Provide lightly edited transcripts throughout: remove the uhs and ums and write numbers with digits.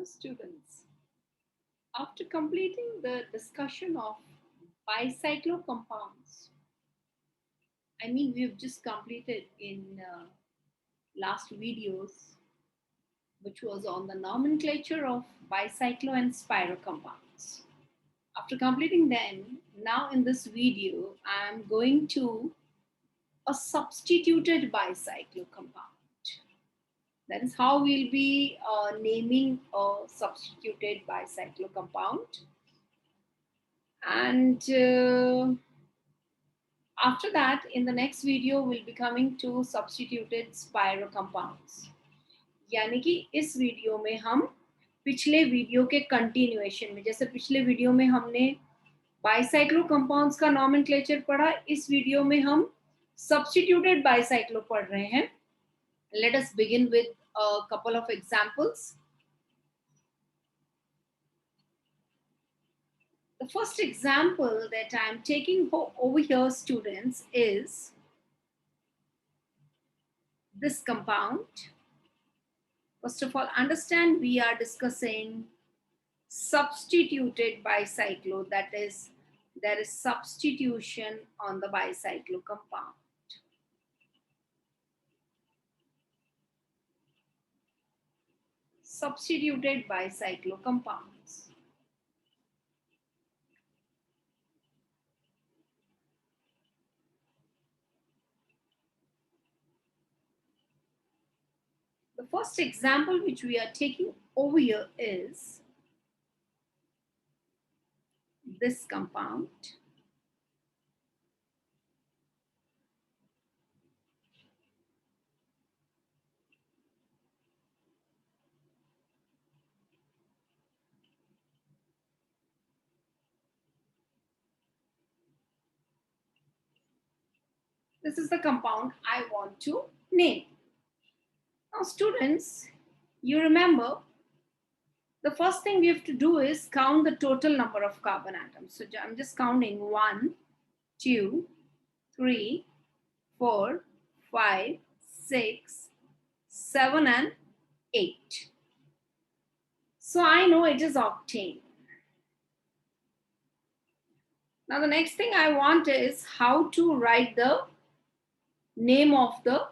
Hello students. After completing the discussion of bicyclocompounds, we've just completed in last videos, which was on the nomenclature of bicyclo and spiro compounds. After completing them, now in this video, I'm going to a substituted bicyclo compound. That is how we'll be naming a substituted bicyclo compound. And after that, in the next video, we'll be coming to substituted spiro compounds. यानी कि इस video में हम पिछले video के continuation में, जैसे पिछले वीडियो में हमने बाइसाइक्लो कंपाउंड्स का नॉमेनक्लेचर पढ़ा, इस वीडियो में हम सब्स्टिट्यूटेड बाइसाइक्लो पढ़ रहे हैं. Let us begin with a couple of examples. The first example that I'm taking over here, students, is this compound. First of all, understand we are discussing substituted bicyclo, that is, there is substitution on the bicyclo compound. Substituted bicyclo compounds. The first example which we are taking over here is this compound. This is the compound I want to name. Now, students, you remember the first thing we have to do is count the total number of carbon atoms. So I'm just counting 1, 2, 3, 4, 5, 6, 7, and 8. So I know it is octane. Now the next thing I want is how to write the name of the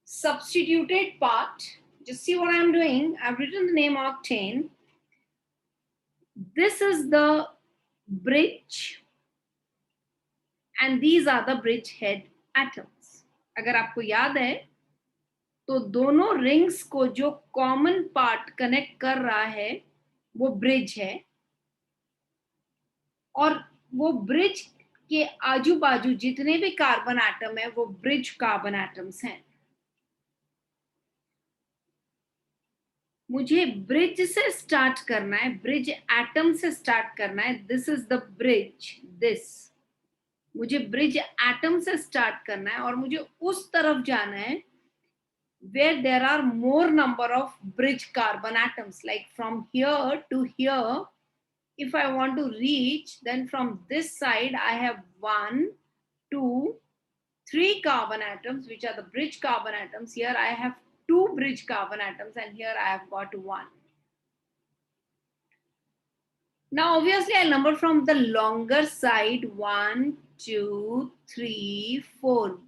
substituted part. Just see what I'm doing. I've written the name octane. This is the bridge and these are the bridgehead atoms. अगर आपको याद है तो दोनों rings को जो common part connect कर रहा है वो ब्रिज है और वो ब्रिज के आजू बाजू जितने भी कार्बन एटम है वो ब्रिज कार्बन एटम्स हैं. मुझे ब्रिज से स्टार्ट करना है, ब्रिज एटम से स्टार्ट करना है. This is the bridge. This मुझे ब्रिज एटम से स्टार्ट करना है और मुझे उस तरफ जाना है where there are more number of bridge carbon atoms. Like from here to here, if I want to reach, then from this side I have 1, 2, 3 carbon atoms, which are the bridge carbon atoms. Here I have 2 bridge carbon atoms and here I have got 1. Now obviously I'll number from the longer side. 1, 2, 3, 4.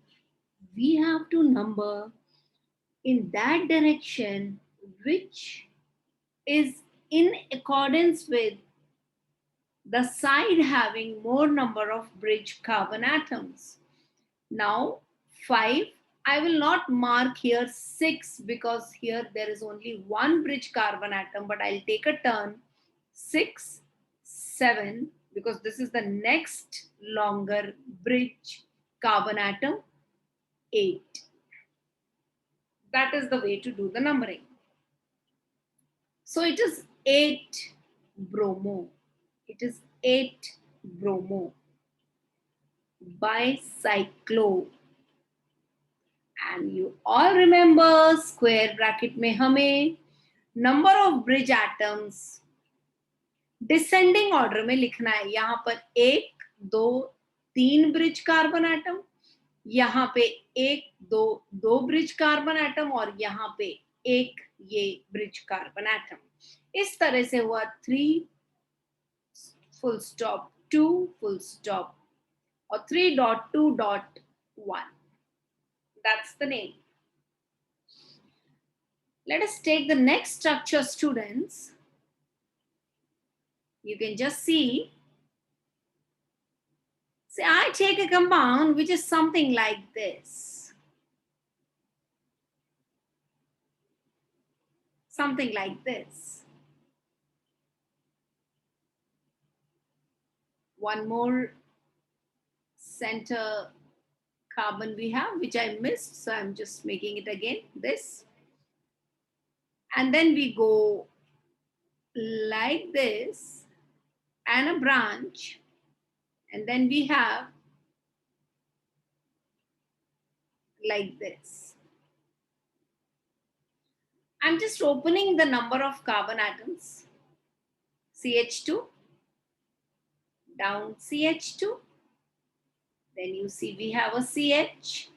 We have to number in that direction which is in accordance with the side having more number of bridge carbon atoms. Now 5, I will not mark here 6 because here there is only one bridge carbon atom, but I'll take a turn. 6, 7, because this is the next longer bridge carbon atom. 8. That is the way to do the numbering. So it is 8 bromo. It is 8 bromo. Bicyclo. And you all remember square bracket में हमें number of bridge atoms descending order में लिखना है. यहाँ पर 1, 2, 3 bridge carbon atom, यहाँ पे 1, 2, 2 bridge carbon atom और यहाँ पे 1, ये ब्रिज कार्बन एटम। इस तरह से हुआ 3 फुल स्टॉप 2 फुल स्टॉप और 3.2.1. That's the name. Let us take the next structure, students. You can just see. Say, I take a compound which is something like this. Something like this. One more center carbon we have, which I missed, so I'm just making it again, this. And then we go like this, and a branch, and then we have like this. I'm just opening the number of carbon atoms. CH2, down CH2, then you see we have a CH,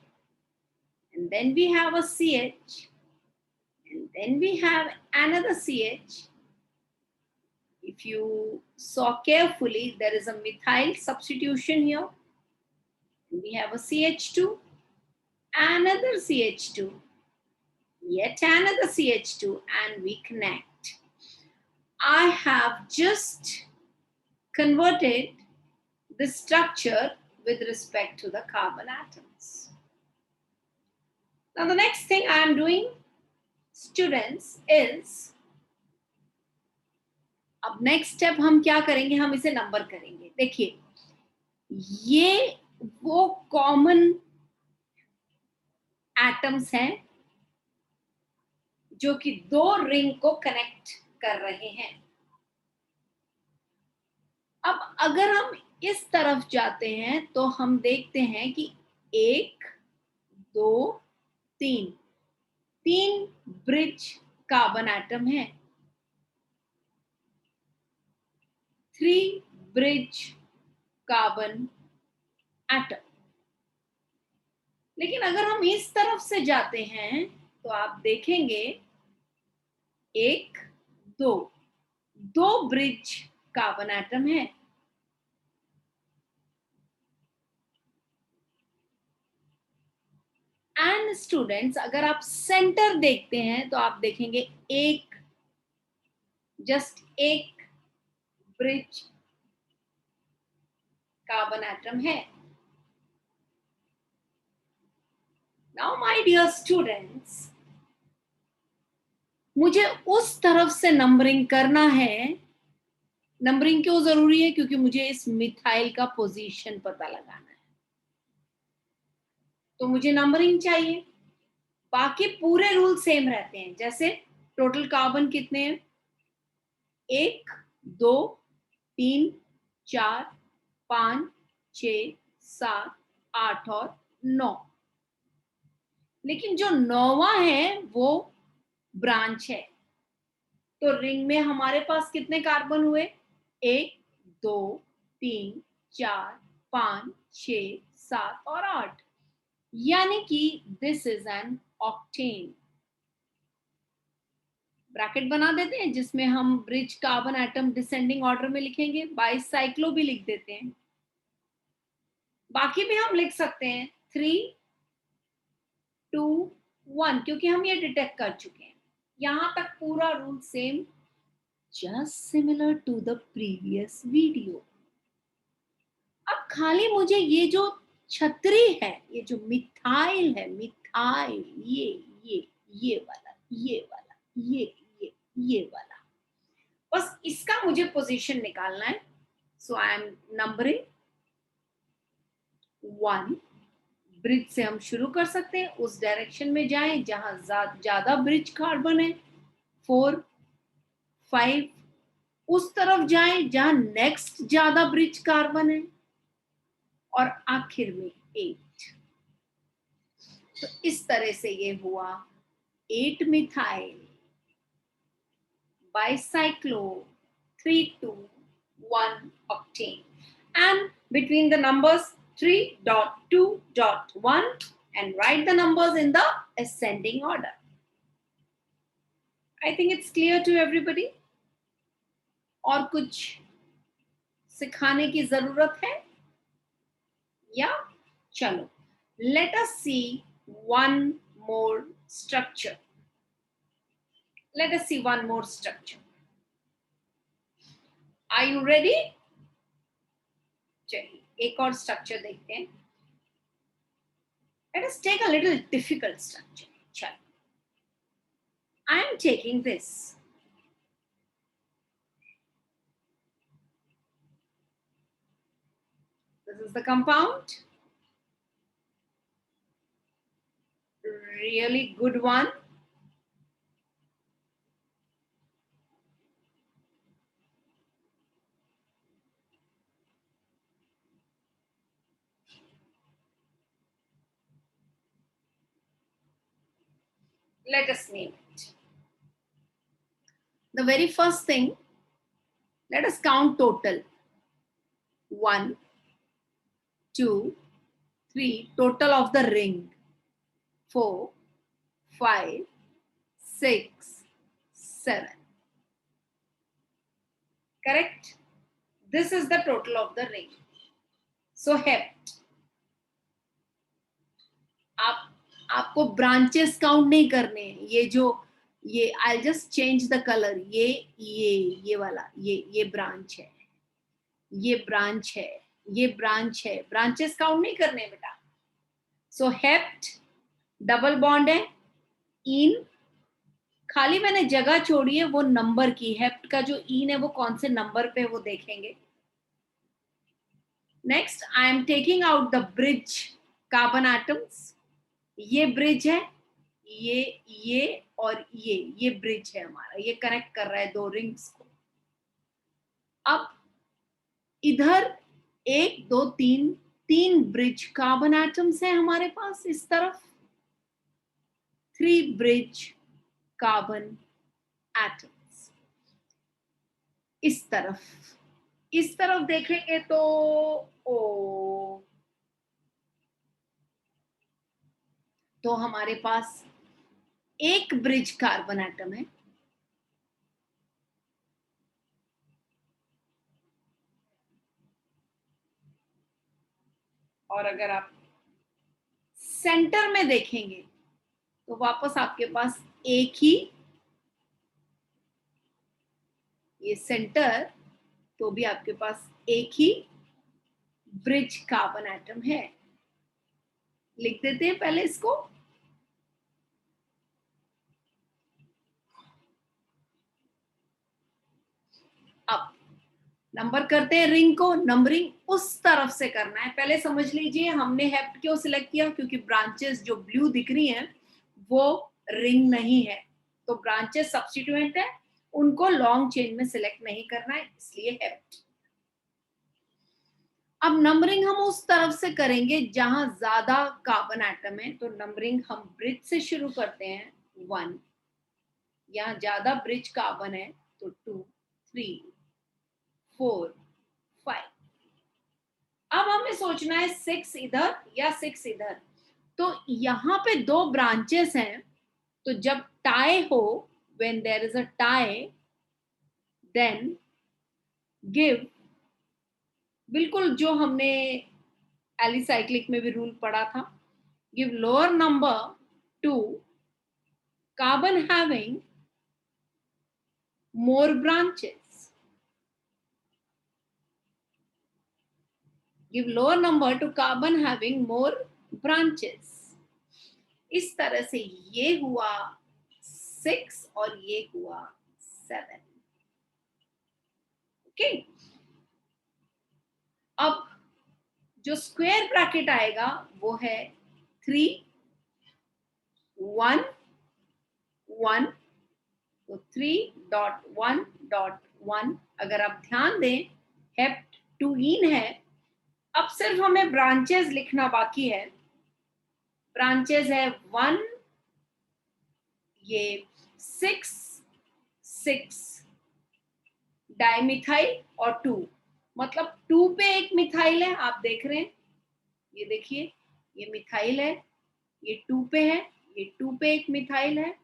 and then we have a CH, and then we have another CH. If you saw carefully, there is a methyl substitution here. We have a CH2, another CH2, yet another CH2, and we connect. I have just converted the structure with respect to the carbon atoms. Now the next thing I am doing, students, is अब next step हम क्या करेंगे, हम इसे number करेंगे. देखिए, ये वो कॉमन एटम्स हैं जो कि दो रिंग को कनेक्ट कर रहे हैं. अब अगर हम इस तरफ जाते हैं तो हम देखते हैं कि 1 2 3 तीन ब्रिज कार्बन एटम है. 3 ब्रिज कार्बन एटम. लेकिन अगर हम इस तरफ से जाते हैं तो आप देखेंगे 1 2 ब्रिज कार्बन एटम है. एंड स्टूडेंट्स, अगर आप सेंटर देखते हैं तो आप देखेंगे जस्ट एक ब्रिज कार्बन एटम है. नाउ माय डियर स्टूडेंट्स, मुझे उस तरफ से नंबरिंग करना है. नंबरिंग क्यों जरूरी है? क्योंकि मुझे इस मिथाइल का पोजीशन पता लगाना है, तो मुझे नंबरिंग चाहिए. बाकी पूरे रूल सेम रहते हैं. जैसे टोटल कार्बन कितने हैं? 1 2 3 4 5 6 7 8 और 9. लेकिन जो 9वां है वो ब्रांच है. तो रिंग में हमारे पास कितने कार्बन हुए? 1 2 3 4 5 6 7 और 8. यानी कि this is an octane. Bracket बना देते हैं जिसमें हम bridge carbon atom descending order में लिखेंगे. बाइसाइक्लो भी लिख देते हैं. बाकी भी हम लिख सकते हैं 3 2 1, क्योंकि हम ये डिटेक्ट कर चुके हैं. यहां तक पूरा rule same, just similar to the previous video. अब खाली मुझे ये जो छतरी है, ये जो मिथाइल है, मिथाइल, ये वाला, ये वाला, ये वाला, बस इसका मुझे पोजीशन निकालना है. सो आई एम नंबरिंग 1. ब्रिज से हम शुरू कर सकते हैं, उस डायरेक्शन में जाएं जहां ज्यादा ब्रिज कार्बन है. 4 5 उस तरफ जाएं जहां नेक्स्ट ज्यादा ब्रिज कार्बन है, और आखिर में 8. तो इस तरह से ये हुआ 8 methyl bicyclo 321 octane. And between the numbers 3.2.1 and write the numbers in the ascending order. I think it's clear to everybody. और कुछ सिखाने की जरूरत है या? चलो, let us see one more structure. Let us see one more structure. Are you ready? चलिए एक और स्ट्रक्चर देखते हैं. Let us take a little difficult structure. चलो, I am taking this. This is the compound. Really good one. Let us name it. The very first thing, let us count total. 1, 2, 3, total of the ring. 4, 5, 6, 7. Correct? This is the total of the ring. So hept. आपको branches count नहीं करने. ये I just change the colour. ये वाला ये branch है, ये branch है, ये ब्रांच है. ब्रांचेस काउंट नहीं करने बेटा. सो हेप्ट डबल बॉन्ड है. इन खाली मैंने जगह छोड़ी है वो नंबर की. हेप्ट का जो इन है वो कौन से नंबर पे वो देखेंगे. Next I am taking out the bridge carbon atoms. ये ब्रिज है, ये और ये ब्रिज है हमारा. ये कनेक्ट कर रहा है दो रिंग्स को. अब इधर 1 2 3 ब्रिज कार्बन एटम्स है हमारे पास. इस तरफ 3 ब्रिज कार्बन एटम्स. इस तरफ देखेंगे तो तो हमारे पास एक ब्रिज कार्बन एटम है. और अगर आप सेंटर में देखेंगे तो वापस आपके पास एक ही, ये सेंटर, तो भी आपके पास एक ही ब्रिज कार्बन एटम है. लिख देते हैं पहले इसको. अब नंबर करते हैं रिंग को. नंबरिंग उस तरफ से करना है. पहले समझ लीजिए हमने हेप्ट क्यों सिलेक्ट किया, क्योंकि ब्रांचेस जो ब्लू दिख रही हैं वो रिंग नहीं है. तो ब्रांचेस सब्स्टिट्यूएंट है, उनको लॉन्ग चेन में सिलेक्ट नहीं करना है, इसलिए हेप्ट. अब नंबरिंग हम उस तरफ से करेंगे जहां ज्यादा कार्बन एटम है. तो नंबरिंग हम ब्रिज से शुरू करते हैं. 1, यहाँ ज्यादा ब्रिज कार्बन है तो 2, 3, 4, 5. अब हमें सोचना है 6 इधर या 6 इधर. तो यहाँ पे 2 ब्रांचेस हैं. तो जब टाई हो, when there is a tie, then give, बिल्कुल जो हमने एलिसाइक्लिक में भी रूल पढ़ा था, give lower number to carbon having more branches. Give lower number to carbon having more branches. इस तरह से ये हुआ 6 और ये हुआ 7. ओके. अब जो स्क्वायर ब्रैकेट आएगा वो है 3, 1, 1. तो 3.1.1. अगर आप ध्यान दें हेप्ट 2 इन है. अब सिर्फ हमें ब्रांचेस लिखना बाकी है. ब्रांचेस है 1, ये 6 डाइमिथाइल और 2. मतलब 2 पे एक मिथाइल है. आप देख रहे हैं, ये देखिए, ये मिथाइल है, ये 2 पे है, ये 2 पे एक मिथाइल है.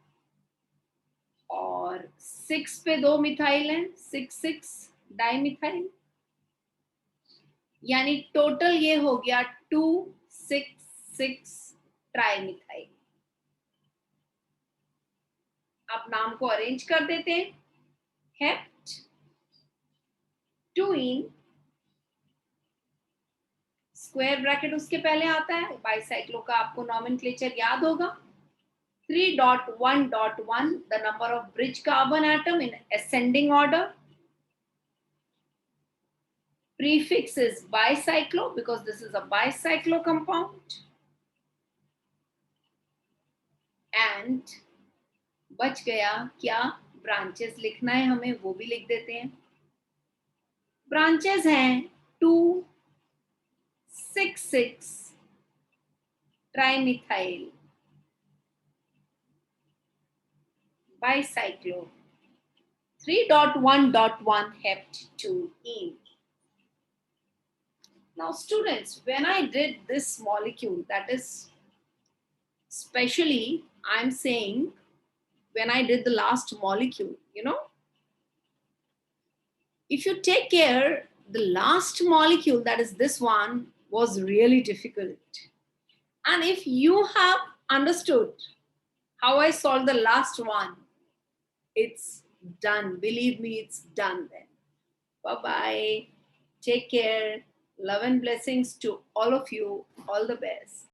और 6 पे 2 मिथाइल है, 6 डाइमिथाइल, यानी टोटल ये हो गया 2 6 6 ट्राइमिथाइल। अब नाम को अरेंज कर देते हैं। हेप्ट, 2 स्क्वायर ब्रैकेट उसके पहले आता है, बाइसाइक्लो का आपको नॉमेनक्लेचर याद होगा, 3.1.1 the number of bridge carbon atom in ascending order. Prefix is bicyclo because this is a bicyclo compound. And बच गया क्या, ब्रांचेस लिखना है हमें, वो भी लिख देते हैं। ब्रांचेस हैं 2 6 6 trimethyl bicyclo, 3.1.1 hept 2ene. Now students, when I did this molecule, that is, especially I'm saying when I did the last molecule, if you take care, the last molecule, that is this one, was really difficult. And if you have understood how I solved the last one, it's done. Believe me, it's done then. Bye-bye. Take care. Love and blessings to all of you. All the best.